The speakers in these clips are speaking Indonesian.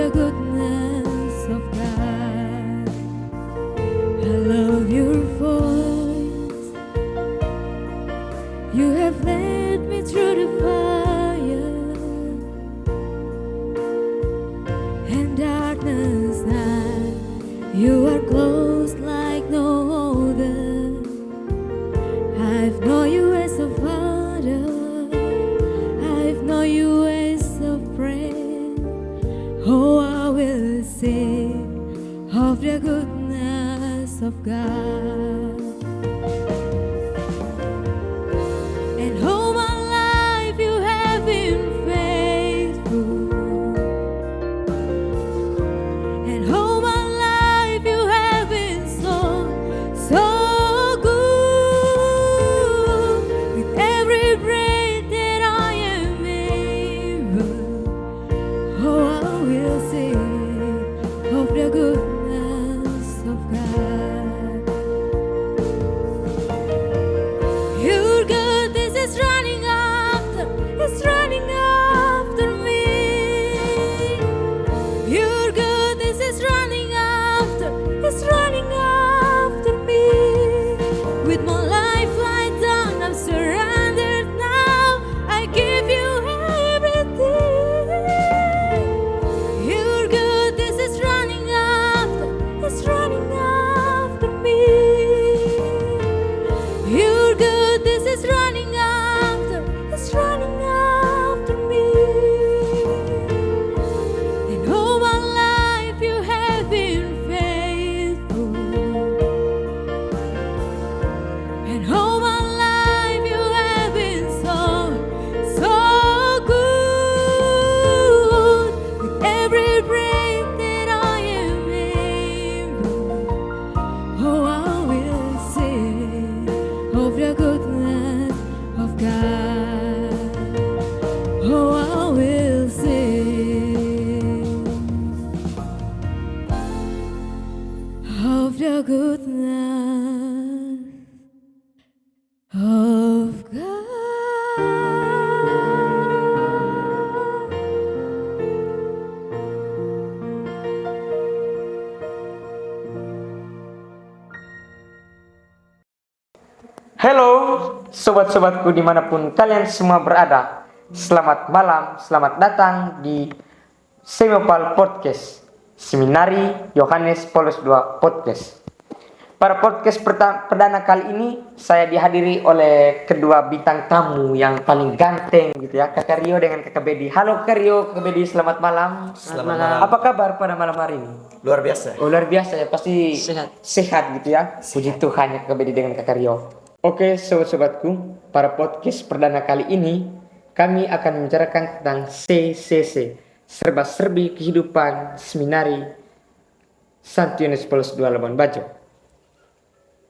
the goodness of God. I love your voice. You have led me through the fire and darkness night. You are close like no other. I've known you as a father. I've known you as a friend. Oh, I will sing of the goodness of God. And all my life you have been faithful. And all my life you have been so, so good. With every breath that I am able, oh, I will sing of the goodness of God. Your goodness is running after me. Your goodness is running after me. With my life laid down, I'm surrendered now. I give you everything. Your goodness is running after me. Your goodness is running after me. And all my life you have been faithful. And all my life you have been so, so good. With every breath that I am able, oh, I will sing of the goodness of God. Oh, I will sing of the goodness of God. Halo sobat-sobatku dimanapun kalian semua berada. Selamat malam, selamat datang di Semopal Podcast, Seminari Yohanes Paulus II Podcast. Pada podcast perdana kali ini saya dihadiri oleh kedua bintang tamu yang paling ganteng gitu ya, Kakak Rio dengan Kakak Bedi. Halo Kakak Rio, Kakak Bedi, selamat malam. Selamat malam. Apa kabar pada malam hari ini? Luar biasa. Oh, luar biasa ya, pasti sehat gitu ya. Puji Tuhan ya Kakak Bedi dengan Kakak Rio. Oke sobat-sobatku, pada podcast perdana kali ini kami akan membicarakan tentang CCC, serba-serbi kehidupan Seminari Santo Yohanes Paulus II Labuan Bajo.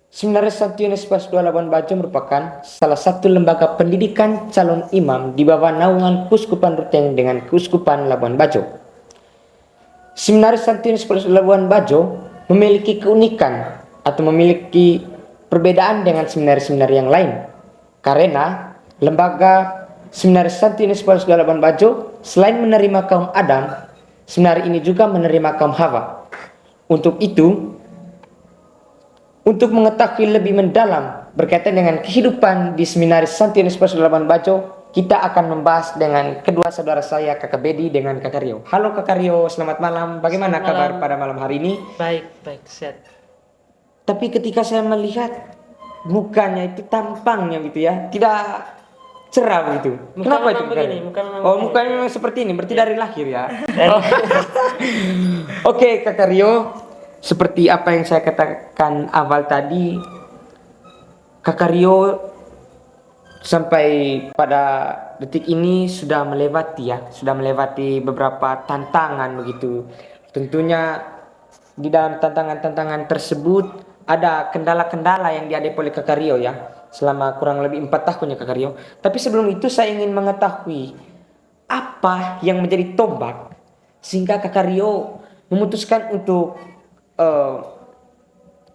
Seminari Santo Yohanes Paulus II Labuan Bajo merupakan salah satu lembaga pendidikan calon imam di bawah naungan Keuskupan Ruteng dengan Keuskupan Labuan Bajo. Seminari Santo Yohanes Paulus II Labuan Bajo memiliki keunikan atau memiliki perbedaan dengan seminari-seminari yang lain, karena lembaga Seminari Santo Yohanes Paulus II Labuan Bajo selain menerima kaum Adam, seminari ini juga menerima kaum Hawa. Untuk itu, untuk mengetahui lebih mendalam berkaitan dengan kehidupan di Seminari Santo Yohanes Paulus II Labuan Bajo, kita akan membahas dengan kedua saudara saya, Kakak Bedi dengan Kakak Rio. Halo Kakak Rio, selamat malam. Bagaimana kabar pada malam hari ini? Baik, sehat. Tapi ketika saya melihat mukanya itu, tampangnya gitu ya, tidak cerah begitu. Kenapa itu? Mukanya memang seperti ini, berarti dari lahir ya. Oke, Kakak Rio, seperti apa yang saya katakan awal tadi, Kakak Rio sampai pada detik ini sudah melewati beberapa tantangan begitu. Tentunya di dalam tantangan-tantangan tersebut ada kendala-kendala yang dihadapi oleh Kakak Rio ya, selama kurang lebih 4 tahun ya Kakak Rio. Tapi sebelum itu saya ingin mengetahui apa yang menjadi tombak sehingga Kakak Rio memutuskan untuk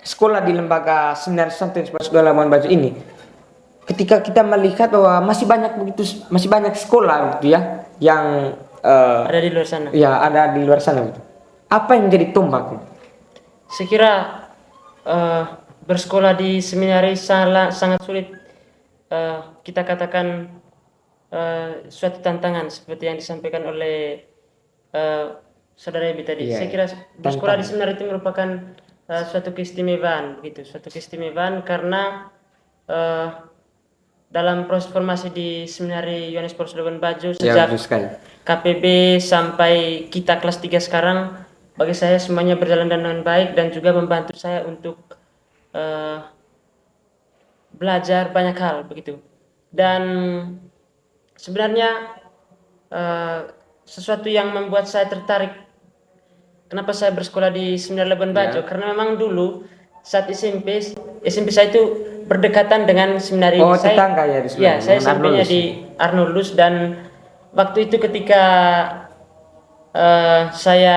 sekolah di lembaga Seminari Santo Yohanes Paulus II Labuan Bajo ini. Ketika kita melihat bahwa masih banyak sekolah gitu ya yang ada di luar sana. Ya, ada di luar sana gitu. Apa yang menjadi tombak? Saya kira bersekolah di seminari sangat sulit, kita katakan suatu tantangan seperti yang disampaikan oleh saudara Ebi tadi. Iya, Saya kira bersekolah di tantangan. seminari itu merupakan suatu keistimewaan, begitu, suatu keistimewaan karena dalam proses formasi di seminari Yohanes Paulus Labuan Bajo Ya, sejak betul sekali. KPB sampai kita kelas 3 sekarang, bagi saya semuanya berjalan dengan baik dan juga membantu saya untuk belajar banyak hal begitu. Dan sebenarnya sesuatu yang membuat saya tertarik kenapa saya bersekolah di Seminari Labuan Bajo, karena memang dulu saat SMP saya itu berdekatan dengan seminari. Oh, Saya, tetangga ya di sebelah. ya, saya Dengan SMP-nya Arnoldus. di Arnoldus, dan waktu itu ketika saya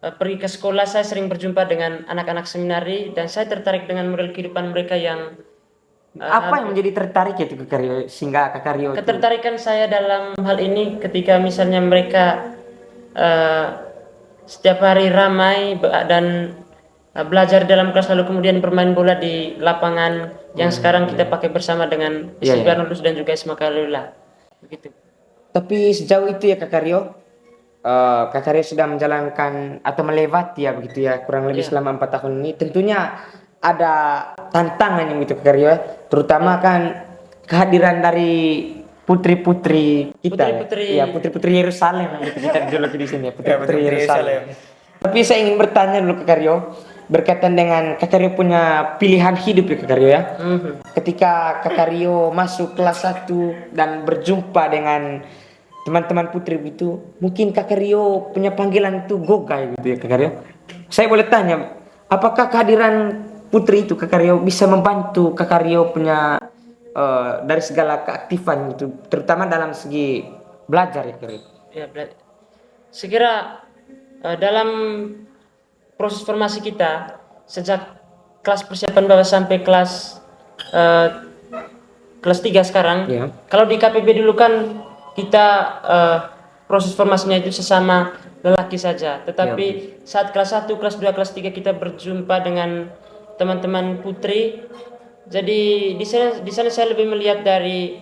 pergi ke sekolah, saya sering berjumpa dengan anak-anak seminari dan saya tertarik dengan model kehidupan mereka yang Apa yang menjadi tertarik itu ke Karyo sehingga ke Karyo itu? ketertarikan saya dalam hal ini ketika misalnya mereka setiap hari ramai dan belajar dalam kelas lalu kemudian bermain bola di lapangan yang sekarang kita pakai bersama dengan Iya, SMP iya. Arnoldus dan juga SMA Kalula. Begitu. Tapi sejauh itu ya Kak Karyo, Kak Karyo sudah menjalankan atau melewati ya begitu ya kurang lebih Iya. selama 4 tahun ini. Tentunya ada tantangan yang itu Kak Karyo ya, terutama kan kehadiran dari putri-putri kita Putri-putri. ya, putri-putri Yerusalem gitu kita dulu di sini ya, putri-putri putri Yerusalem. Yerusalem. Tapi saya ingin bertanya dulu Kak Karyo berkaitan dengan Kak Karyo punya pilihan hidup ya Kak Karyo ya. Ketika Kak Karyo masuk kelas 1 dan berjumpa dengan teman-teman putri itu, mungkin Kak Karyo punya panggilan itu Gogai gitu ya Kak Karyo. Saya boleh tanya, apakah kehadiran putri itu Kak Karyo bisa membantu Kak Karyo punya dari segala keaktifan gitu, terutama dalam segi belajar ya Kak Karyo? Ya, saya kira dalam proses formasi kita sejak kelas persiapan bawah sampai kelas 3 sekarang. Iya. Kalau di KPB dulu kan kita proses formasinya itu sesama lelaki saja. Tetapi saat kelas 1, kelas 2, kelas 3 kita berjumpa dengan teman-teman putri. Jadi di sana saya lebih melihat dari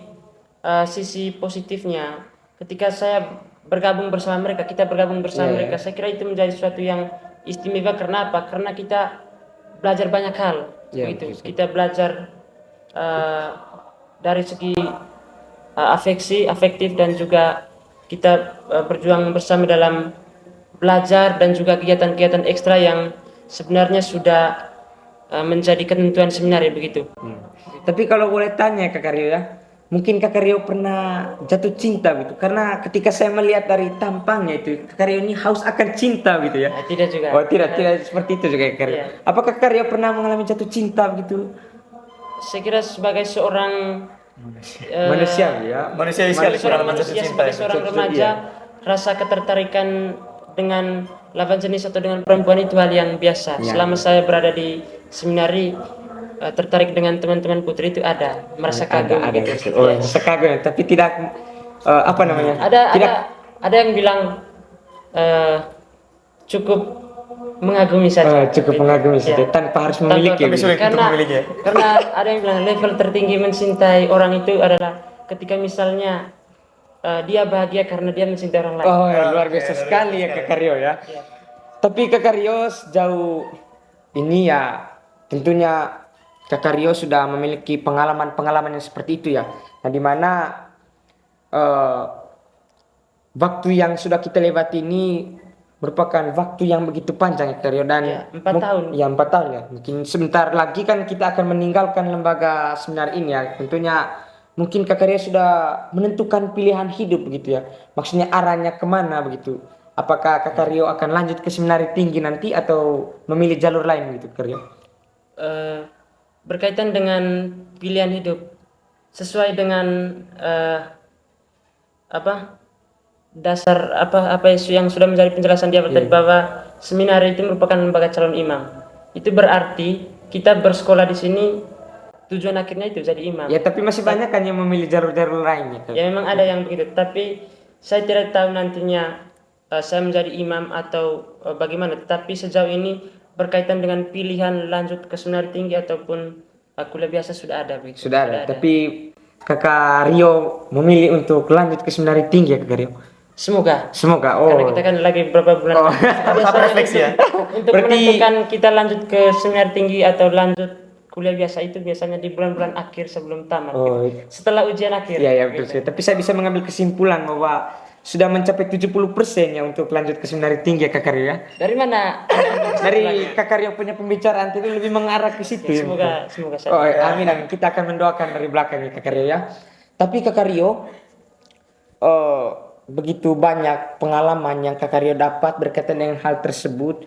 sisi positifnya. Ketika saya bergabung bersama mereka, kita bergabung bersama mereka, saya kira itu menjadi sesuatu yang istimewa. Karena apa? Karena kita belajar banyak hal. Begitu. Kita belajar dari segi afektif dan juga kita berjuang bersama dalam belajar dan juga kegiatan-kegiatan ekstra yang sebenarnya sudah menjadi ketentuan seminari begitu. Tapi kalau boleh tanya Kak Karyo ya, mungkin Kak Karyo pernah jatuh cinta gitu? Karena ketika saya melihat dari tampangnya itu, Kak Karyo ini haus akan cinta gitu ya. Tidak juga. Oh tidak seperti itu juga Kak Karyo. Iya. Apakah Kak Karyo pernah mengalami jatuh cinta begitu? Saya kira sebagai seorang Manusia ya. Manusiawi sekali pengalaman jatuh manusia, cinta. sebagai seorang remaja, rasa ketertarikan dengan lawan jenis atau dengan perempuan itu hal yang biasa. Ya. Selama saya berada di seminari, tertarik dengan teman-teman putri itu ada, merasa kagum Ada gitu. oh, Yes. merasa kagum, tapi tidak apa namanya? tidak Ada yang bilang cukup mengagumi saja. cukup mengagumi saja Ya. tanpa harus memiliki. Tanpa- Tapi sulit untuk memiliki ya? Karena ada yang bilang level tertinggi mencintai orang itu adalah ketika misalnya dia bahagia karena dia mencintai orang lain. Oh ya, luar biasa sekali ya Kak Karyo ya. Tapi Kak Karyo sejauh ini ya tentunya Kak Karyo sudah memiliki pengalaman-pengalaman yang seperti itu ya. Nah di mana waktu yang sudah kita lewati ini merupakan waktu yang begitu panjang ya Kak Karyo, dan Ya, 4 tahun. Ya 4 tahun ya. Mungkin sebentar lagi kan kita akan meninggalkan lembaga seminar ini ya. Tentunya mungkin Kak Karyo sudah menentukan pilihan hidup begitu ya. Maksudnya arahnya kemana begitu. Apakah Kak Karyo akan lanjut ke seminari tinggi nanti atau memilih jalur lain begitu Kak Karyo? Berkaitan dengan pilihan hidup sesuai dengan dasar apa yang sudah menjadi penjelasan di awal tadi, bahwa seminari itu merupakan lembaga calon imam. Itu berarti kita bersekolah di sini tujuan akhirnya itu jadi imam. Ya tapi masih banyak kan yang memilih jalur-jalur lain gitu. Ya memang ada yang begitu, tapi saya tidak tahu nantinya saya menjadi imam atau bagaimana, tetapi sejauh ini berkaitan dengan pilihan lanjut ke seminari tinggi ataupun kuliah biasa sudah ada begitu. Sudah ada. Tapi kakak Rio memilih untuk lanjut ke seminari tinggi ya kakak Rio. Semoga. Semoga. Karena kita kan lagi beberapa bulan. Oh. Biasanya refleksi ya. Untuk Berarti- menentukan kita lanjut ke seminari tinggi atau lanjut kuliah biasa itu biasanya di bulan-bulan akhir sebelum tamat. Oh. Gitu. Setelah ujian akhir. Iya ya betul sekali. Tapi saya bisa mengambil kesimpulan bahwa sudah mencapai 70% ya untuk lanjut ke seminari tinggi ya kakak Rio ya. Dari mana? Dari kakak Rio punya pembicaraan itu lebih mengarah ke situ ya. Semoga saya. Oh, amin amin. Kita akan mendoakan dari belakang ya kakak Rio ya. Tapi kakak Rio, begitu banyak pengalaman yang kakak Rio dapat berkaitan dengan hal tersebut.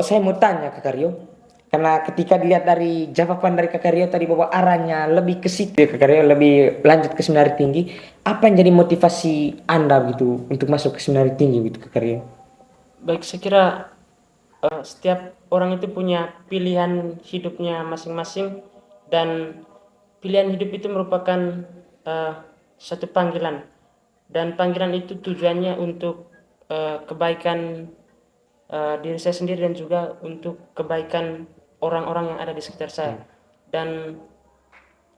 Saya mau tanya kakak Rio, karena ketika dilihat dari jawaban dari kakak Rio tadi bahwa arahnya lebih ke situ ya kakak Rio, lebih lanjut ke seminari tinggi. Apa yang jadi motivasi Anda gitu untuk masuk ke seminari tinggi gitu kakak Rio? Baik, saya kira setiap orang itu punya pilihan hidupnya masing-masing, dan pilihan hidup itu merupakan satu panggilan, dan panggilan itu tujuannya untuk kebaikan diri saya sendiri dan juga untuk kebaikan orang-orang yang ada di sekitar saya. Dan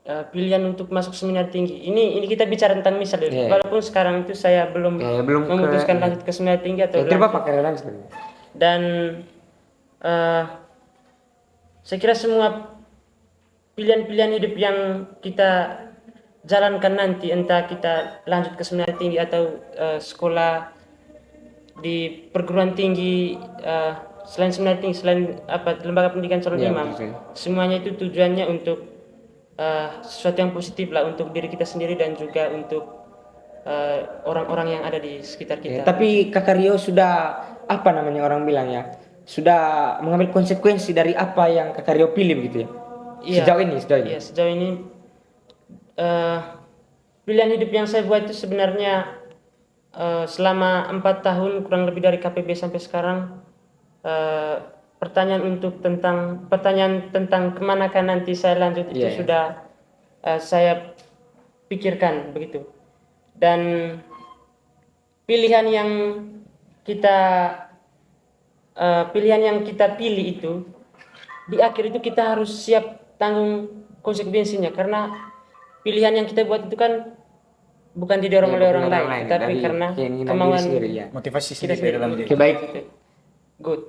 pilihan untuk masuk seminari tinggi ini kita bicara tentang misal ya. Yeah. Walaupun sekarang itu saya belum belum memutuskan lanjut ke seminari tinggi atau Terima lanjut. Pak Karen sekali. Dan saya kira semua pilihan-pilihan hidup yang kita jalankan nanti, entah kita lanjut ke seminari tinggi atau sekolah di perguruan tinggi, selain seminari tinggi, selain lembaga pendidikan calon Ya, imam, betul. semuanya itu tujuannya untuk sesuatu yang positif lah untuk diri kita sendiri dan juga untuk orang-orang yang ada di sekitar Ya, kita. tapi kakak Rio sudah apa namanya orang bilang ya, sudah mengambil konsekuensi dari apa yang kakak Rio pilih begitu ya. Iya. Sejauh ini. Iya, sejauh ini pilihan hidup yang saya buat itu sebenarnya selama 4 tahun kurang lebih dari KPB sampai sekarang, pertanyaan tentang kemanakah nanti saya lanjut itu Yeah. sudah saya pikirkan begitu. Dan pilihan yang kita pilih itu di akhir itu kita harus siap tanggung konsekuensinya, karena pilihan yang kita buat itu kan bukan didorong oleh orang lain, tapi karena kemauan sendiri ya. Motivasi kita sendiri dalam sendiri. diri. Oke baik. Good.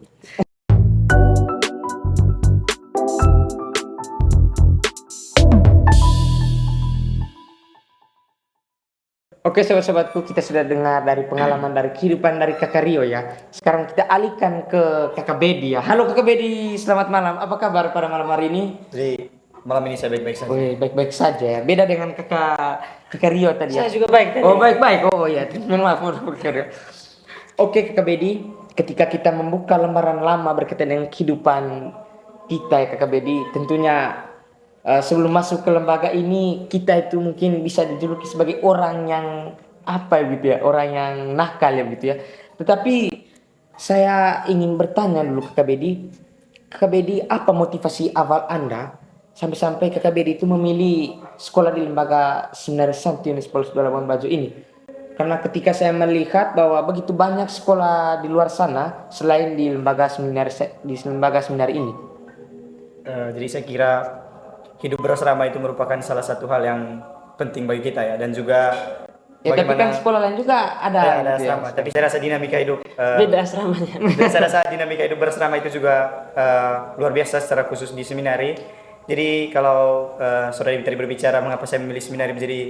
Oke sobat-sobatku, kita sudah dengar dari pengalaman dari kehidupan dari kakak Rio ya. Sekarang kita alihkan ke kakak Bedi ya. Halo kakak Bedi, selamat malam. Apa kabar pada malam hari ini? Jadi malam ini saya baik-baik saja. Wih, baik-baik saja ya. Beda dengan kakak Rio tadi ya. Saya juga baik tadi. Oh baik-baik. Oh ya, mohon maaf kakak Rio. Oke kakak Bedi, ketika kita membuka lembaran lama berkaitan dengan kehidupan kita ya kakak Bedi, tentunya sebelum masuk ke lembaga ini kita itu mungkin bisa dijuluki sebagai orang yang apa gitu ya, orang yang nakal ya gitu ya. Tetapi saya ingin bertanya dulu kakak Bedi, apa motivasi awal Anda sampai kakak Bedi itu memilih sekolah di lembaga Seminari Santi Universitas Labuan Bajo ini? Karena ketika saya melihat bahwa begitu banyak sekolah di luar sana selain di lembaga seminari ini. Jadi saya kira hidup berasrama itu merupakan salah satu hal yang penting bagi kita ya, dan juga Ya tapi kan sekolah lain juga ada. ada gitu ya. asrama. Tapi saya rasa dinamika hidup Beda asramanya. dan saya rasa dinamika hidup berasrama itu juga luar biasa secara khusus di seminari. Jadi kalau saudara tadi berbicara mengapa saya memilih seminari menjadi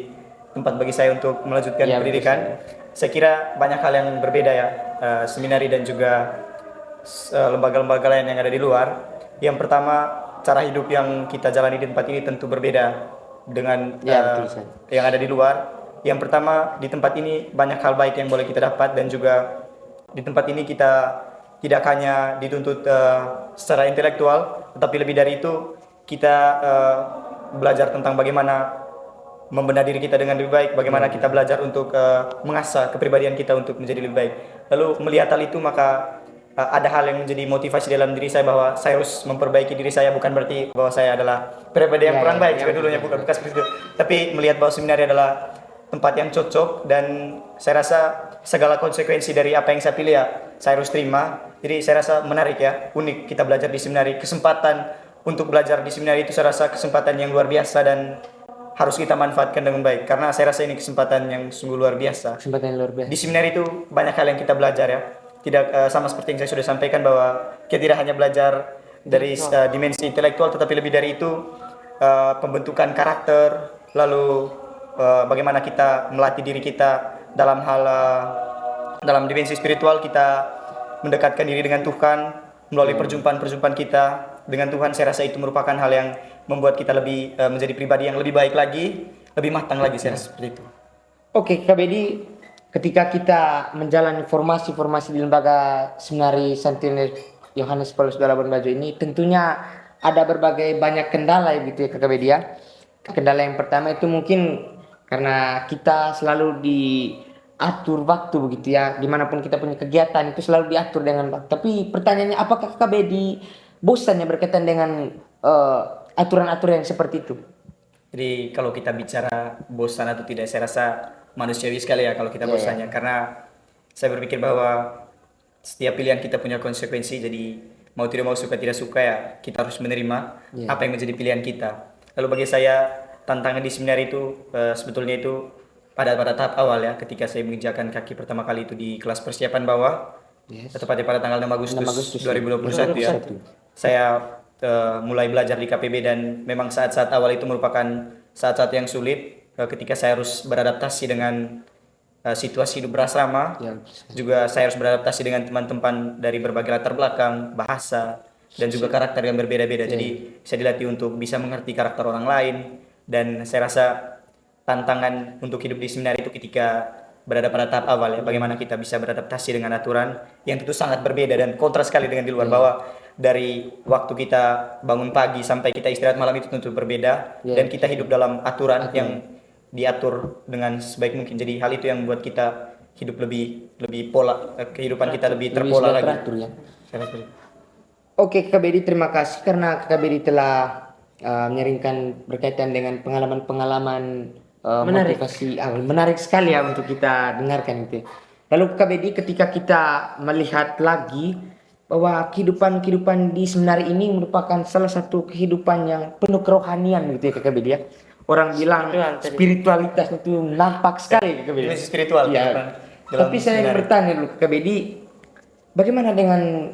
tempat bagi saya untuk melanjutkan Ya, pendidikan, saya kira banyak hal yang berbeda ya, seminari dan juga lembaga-lembaga lain yang ada di luar. Yang pertama, cara hidup yang kita jalani di tempat ini tentu berbeda dengan Ya, betul, San. yang ada di luar. Yang pertama, di tempat ini banyak hal baik yang boleh kita dapat, dan juga di tempat ini kita tidak hanya dituntut secara intelektual, tetapi lebih dari itu kita belajar tentang bagaimana membenahi diri kita dengan lebih baik, bagaimana kita belajar untuk mengasah kepribadian kita untuk menjadi lebih baik. Lalu melihat hal itu, maka ada hal yang menjadi motivasi dalam diri saya bahwa saya harus memperbaiki diri saya, bukan berarti bahwa saya adalah pribadi yang kurang baik juga dulunya, bukan seperti itu. Tapi melihat bahwa seminari adalah tempat yang cocok, dan saya rasa segala konsekuensi dari apa yang saya pilih ya saya harus terima. Jadi saya rasa menarik ya, unik kita belajar di seminari. Kesempatan untuk belajar di seminari itu saya rasa kesempatan yang luar biasa dan harus kita manfaatkan dengan baik, karena saya rasa ini kesempatan yang sungguh luar biasa. Kesempatan yang luar biasa. Di seminari itu banyak hal yang kita belajar ya. Tidak sama seperti yang saya sudah sampaikan bahwa kita tidak hanya belajar dari dimensi intelektual, tetapi lebih dari itu pembentukan karakter, lalu bagaimana kita melatih diri kita dalam hal dalam dimensi spiritual, kita mendekatkan diri dengan Tuhan melalui perjumpaan-perjumpaan kita dengan Tuhan. Saya rasa itu merupakan hal yang membuat kita lebih menjadi pribadi yang lebih baik lagi, lebih matang lagi, saya rasa seperti itu. Oke, Kak Bedi, ketika kita menjalani formasi-formasi di lembaga seminari Santinus Yohanes Paulus II Labuan Bajo ini, tentunya ada berbagai banyak kendala gitu ya Kak Bedi ya. Kendala yang pertama itu mungkin karena kita selalu diatur waktu begitu ya, dimanapun kita punya kegiatan itu selalu diatur dengan waktu. Tapi pertanyaannya, apakah Kak Bedi bosannya berkaitan dengan aturan-aturan yang seperti itu? Jadi kalau kita bicara bosan atau tidak, saya rasa manusiawi sekali ya kalau kita bosannya, karena saya berpikir bahwa setiap pilihan kita punya konsekuensi. Jadi mau tidak mau, suka tidak suka ya kita harus menerima apa yang menjadi pilihan kita. Lalu bagi saya tantangan di seminari itu sebetulnya itu pada tahap awal ya, ketika saya menginjakan kaki pertama kali itu di kelas persiapan bawah, tepatnya pada tanggal 6 Agustus 2021 ya. Saya mulai belajar di KPB, dan memang saat-saat awal itu merupakan saat-saat yang sulit ketika saya harus beradaptasi dengan situasi hidup berasrama. Juga saya harus beradaptasi dengan teman-teman dari berbagai latar belakang, bahasa, dan juga karakter yang berbeda-beda. Jadi saya dilatih untuk bisa mengerti karakter orang lain, dan saya rasa tantangan untuk hidup di seminari itu ketika berada pada tahap awal ya, bagaimana kita bisa beradaptasi dengan aturan yang tentu sangat berbeda dan kontra sekali dengan di luar, bahwa dari waktu kita bangun pagi sampai kita istirahat malam itu tentu berbeda, dan kita hidup dalam aturan yang diatur dengan sebaik mungkin. Jadi hal itu yang membuat kita hidup lebih pola, kehidupan kita lebih terpola lagi. Ya. Oke, Kak Bedi, terima kasih karena Kak Bedi telah menyaringkan berkaitan dengan pengalaman motivasi menarik sekali ya untuk kita dengarkan itu. Lalu Kak Bedi, ketika kita melihat lagi bahwa kehidupan di seminari ini merupakan salah satu kehidupan yang penuh kerohanian gitu ya Kak Bedi ya. Orang bilang spiritualitas itu nampak sekali Kak Bedi. Dimensi spiritual ya. Tapi saya bertanya dulu Kak Bedi, bagaimana dengan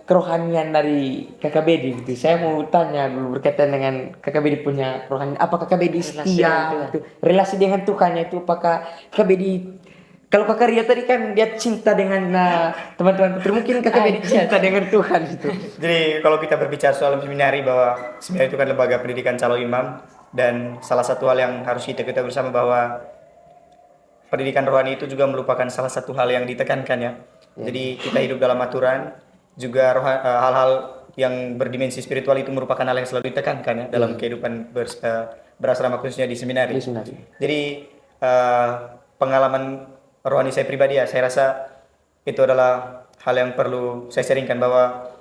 kerohanian dari Kakak Bedi gitu. Saya mau tanya dulu berkaitan dengan Kakak Bedi punya kerohanian. Apakah Kakak Bedi setia gitu? Relasi dengan Tuhannya itu apakah Kakak Bedi, kalau Kakak Ria tadi kan dia cinta dengan teman-teman putri, mungkin Kakak Bedi cinta dengan Tuhan gitu. Jadi kalau kita berbicara soal seminari, bahwa seminari itu kan lembaga pendidikan calon imam, dan salah satu hal yang harus kita bersama bahwa pendidikan rohani itu juga merupakan salah satu hal yang ditekankan ya. Jadi kita hidup dalam aturan, juga hal-hal yang berdimensi spiritual itu merupakan hal yang selalu ditekankan ya dalam kehidupan berasrama, khususnya di seminari. Jadi pengalaman rohani saya pribadi ya, saya rasa itu adalah hal yang perlu saya sharingkan, bahwa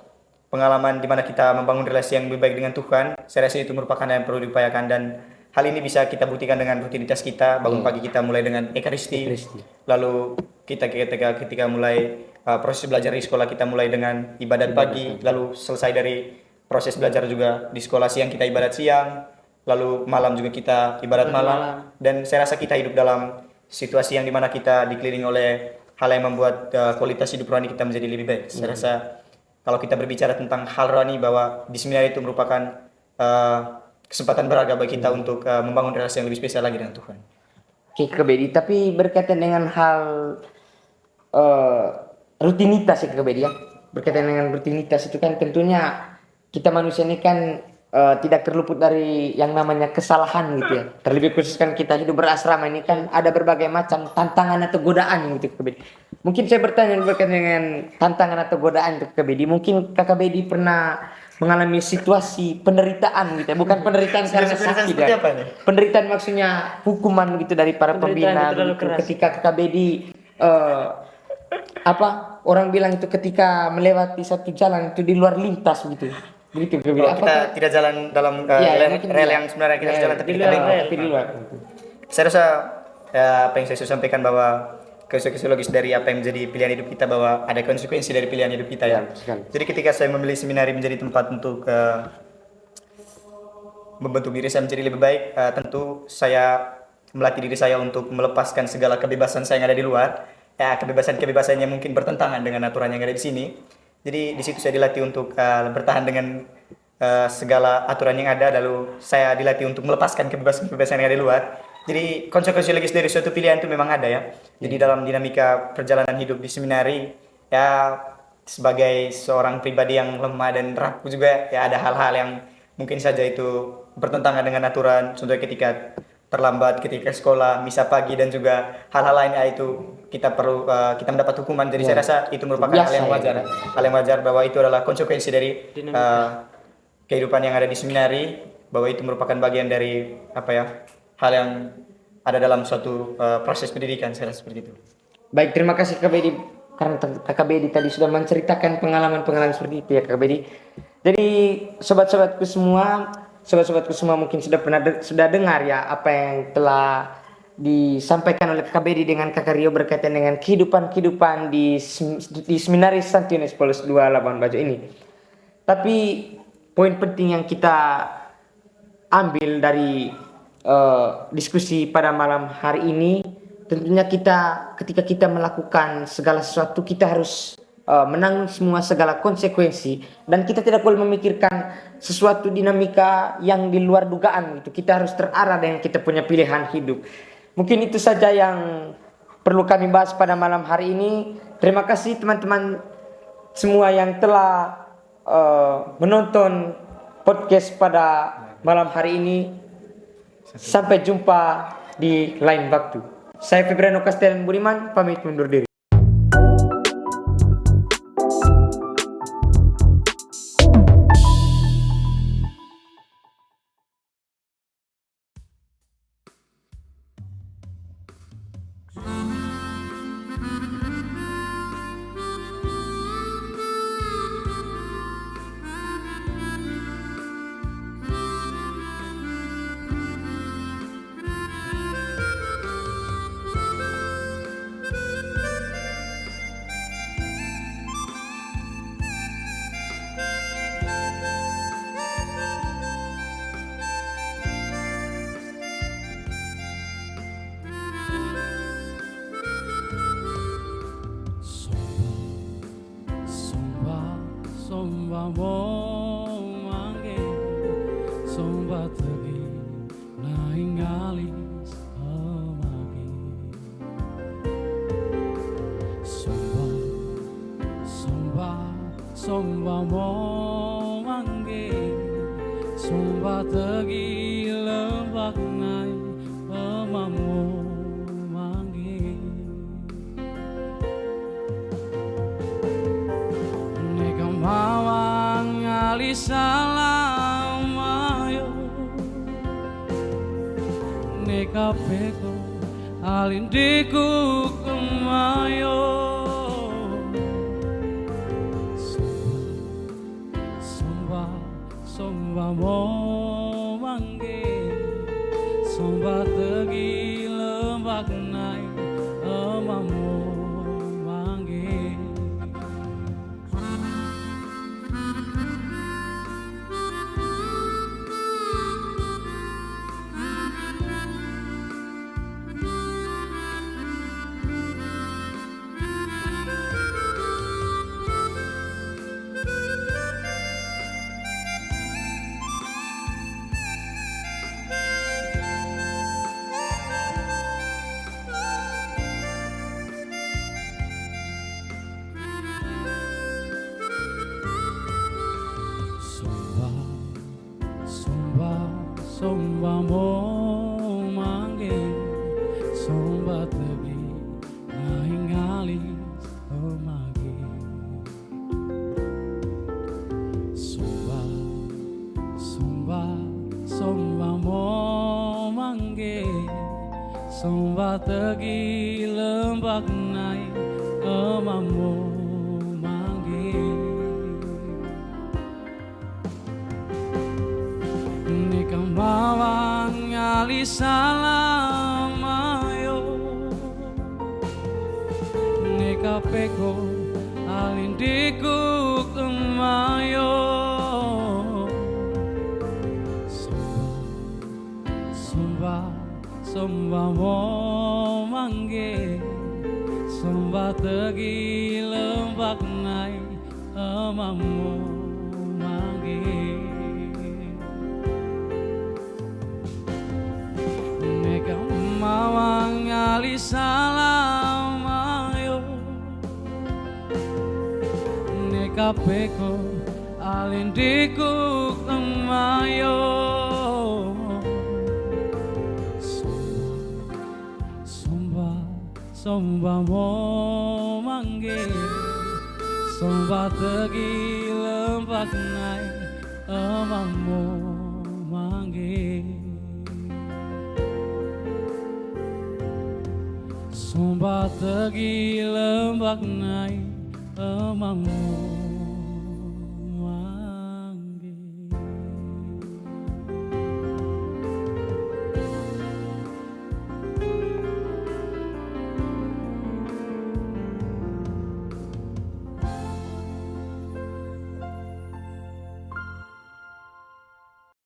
pengalaman di mana kita membangun relasi yang lebih baik dengan Tuhan, saya rasa itu merupakan hal yang perlu diupayakan, dan hal ini bisa kita buktikan dengan rutinitas kita. Bangun pagi kita mulai dengan ekaristi. Lalu ketika mulai proses belajar di sekolah, kita mulai dengan ibadat pagi, lalu selesai dari proses belajar juga di sekolah siang kita ibadat siang, lalu malam juga kita ibadat malam. Dan saya rasa kita hidup dalam situasi yang dimana kita dikelilingi oleh hal yang membuat kualitas hidup rohani kita menjadi lebih baik. Saya rasa kalau kita berbicara tentang hal rohani, bahwa di seminari itu merupakan kesempatan berharga bagi kita untuk membangun relasi yang lebih spesial lagi dengan Tuhan. Oke Kak Bedi, tapi berkaitan dengan hal rutinitas ya Kak Bedi ya. Berkaitan dengan rutinitas itu kan tentunya kita manusia ini kan tidak terluput dari yang namanya kesalahan gitu ya. Terlebih khusus kan kita hidup berasrama ini kan ada berbagai macam tantangan atau godaan gitu Kak Bedi. Mungkin saya bertanya berkaitan dengan tantangan atau godaan untuk Kak Bedi. Mungkin Kakak Bedi pernah mengalami situasi penderitaan gitu ya. Bukan penderitaan karena sakit ya. Penderitaan maksudnya hukuman gitu dari para pembina gitu. Ketika Kakak Bedi orang bilang itu ketika melewati satu jalan itu di luar lintas gitu. Begitu kita tidak jalan dalam rel yang sebenarnya kita jalan, tapi di luar. Saya rasa apa yang saya sudah sampaikan bahwa konsekuensi logis dari apa yang menjadi pilihan hidup kita, bahwa ada konsekuensi dari pilihan hidup kita ya. Jadi ketika saya memilih seminari menjadi tempat untuk membentuk diri saya menjadi lebih baik, tentu saya melatih diri saya untuk melepaskan segala kebebasan saya yang ada di luar, ya kebebasan-kebebasan yang mungkin bertentangan dengan aturan yang ada di sini. Jadi di situ saya dilatih untuk bertahan dengan segala aturan yang ada, lalu saya dilatih untuk melepaskan kebebasan-kebebasan yang ada di luar. Jadi konsekuensi logis dari suatu pilihan itu memang ada ya. Jadi dalam dinamika perjalanan hidup di seminari, ya sebagai seorang pribadi yang lemah dan rapuh juga, ya ada hal-hal yang mungkin saja itu bertentangan dengan aturan. Contohnya ketika terlambat, ketika sekolah, misa pagi, dan juga hal-hal lain, ya itu kita perlu kita mendapat hukuman. Jadi saya rasa itu merupakan hal yang wajar, hal yang wajar bahwa itu adalah konsekuensi dari kehidupan yang ada di seminari, bahwa itu merupakan bagian dari hal yang ada dalam suatu proses pendidikan. Saya rasa seperti itu. Baik, terima kasih Kak Bedi, karena Kak Bedi tadi sudah menceritakan pengalaman-pengalaman seperti itu ya Kak Bedi. Jadi sobat-sobatku semua mungkin sudah dengar ya apa yang telah disampaikan oleh Kak Bedi dengan Kakak Rio berkaitan dengan kehidupan di Seminari Santo Yohanes Paulus II Labuan Bajo ini. Tapi poin penting yang kita ambil dari diskusi pada malam hari ini, tentunya ketika kita melakukan segala sesuatu, kita harus menanggung semua segala konsekuensi, dan kita tidak boleh memikirkan sesuatu dinamika yang di luar dugaan gitu. Kita harus terarah dengan kita punya pilihan hidup. Mungkin itu saja yang perlu kami bahas pada malam hari ini. Terima kasih teman-teman semua yang telah menonton podcast pada malam hari ini. Sampai jumpa di lain waktu. Saya Febriano Castellan Budiman, pamit mundur diri. Somba mo mange, somba tegi na ingalis amagi. Somba mo mange, somba tegi lembak nai amamu mange. Mawang alisalam ayo neka peko alindiku kemayo somba mo mangge somba tegi lembak nai amamu mangge. Somba mo mangge, somba tegi na ingalis omagi. Somba mo mangge, somba tegi lembak nai amamu mangge. Mawang alisalam peko alindiku kemayo Somba mo mangge Somba tegi lembak nai Amamu mangge Neka mawang ali salam ayo Neka peko alindiku kemayo Somba mo mangge Somba tegi lembak nai Amamu mangge Somba tegi lembak nai Amamu